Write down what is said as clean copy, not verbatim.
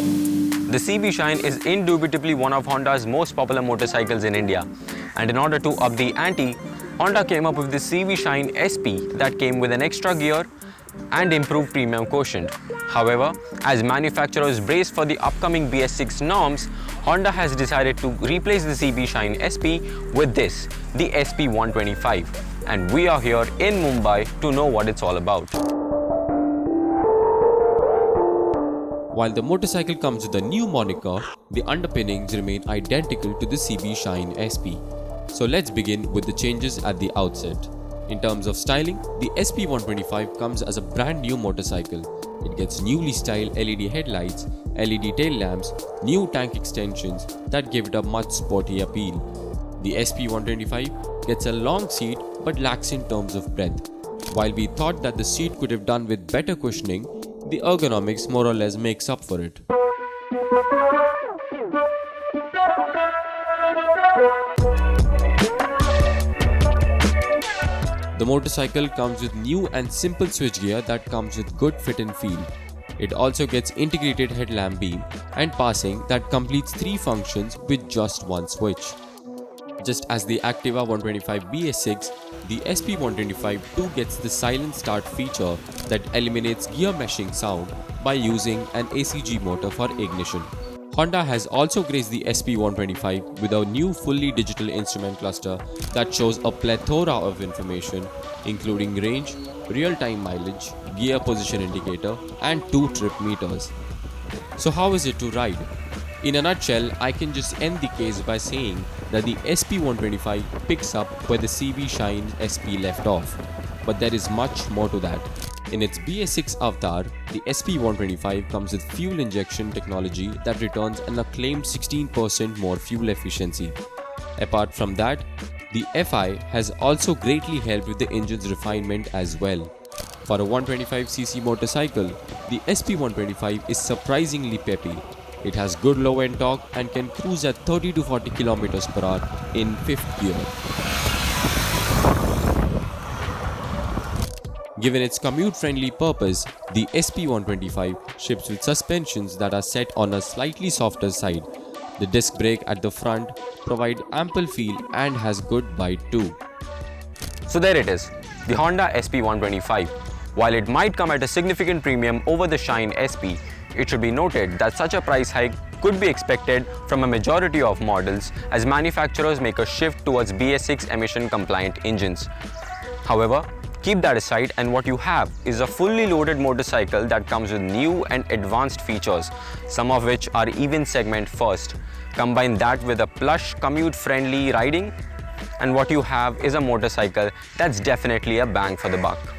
The CB Shine is indubitably one of Honda's most popular motorcycles in India, and in order to up the ante, Honda came up with the CB Shine SP that came with an extra gear and improved premium quotient. However, as manufacturers brace for the upcoming BS6 norms, Honda has decided to replace the CB Shine SP with this, the SP 125, and we are here in Mumbai to know what it's all about. While the motorcycle comes with a new moniker, the underpinnings remain identical to the CB Shine SP. So let's begin with the changes at the outset. In terms of styling, the SP 125 comes as a brand new motorcycle. It gets newly styled LED headlights, LED tail lamps, new tank extensions that give it a much sporty appeal. The SP 125 gets a long seat but lacks in terms of breadth. While we thought that the seat could have done with better cushioning, the ergonomics more or less makes up for it. The motorcycle comes with new and simple switchgear that comes with good fit and feel. It also gets integrated headlamp beam and passing that completes 3 functions with just one switch. Just as the Activa 125 BS6, the SP 125 too gets the silent start feature that eliminates gear meshing sound by using an ACG motor for ignition. Honda has also graced the SP 125 with a new fully digital instrument cluster that shows a plethora of information including range, real-time mileage, gear position indicator and 2 trip meters. So how is it to ride? In a nutshell, I can just end the case by saying that the SP 125 picks up where the CB Shine SP left off. But there is much more to that. In its BS6 avatar, the SP 125 comes with fuel injection technology that returns an acclaimed 16% more fuel efficiency. Apart from that, the FI has also greatly helped with the engine's refinement as well. For a 125cc motorcycle, the SP 125 is surprisingly peppy. It has good low-end torque and can cruise at 30 to 40 km per hour in 5th gear. Given its commute-friendly purpose, the SP 125 ships with suspensions that are set on a slightly softer side. The disc brake at the front provide ample feel and has good bite too. So there it is, the Honda SP 125. While it might come at a significant premium over the Shine SP, it should be noted that such a price hike could be expected from a majority of models as manufacturers make a shift towards BS6 emission-compliant engines. However, keep that aside and what you have is a fully loaded motorcycle that comes with new and advanced features, some of which are even segment first. Combine that with a plush, commute-friendly riding, and what you have is a motorcycle that's definitely a bang for the buck.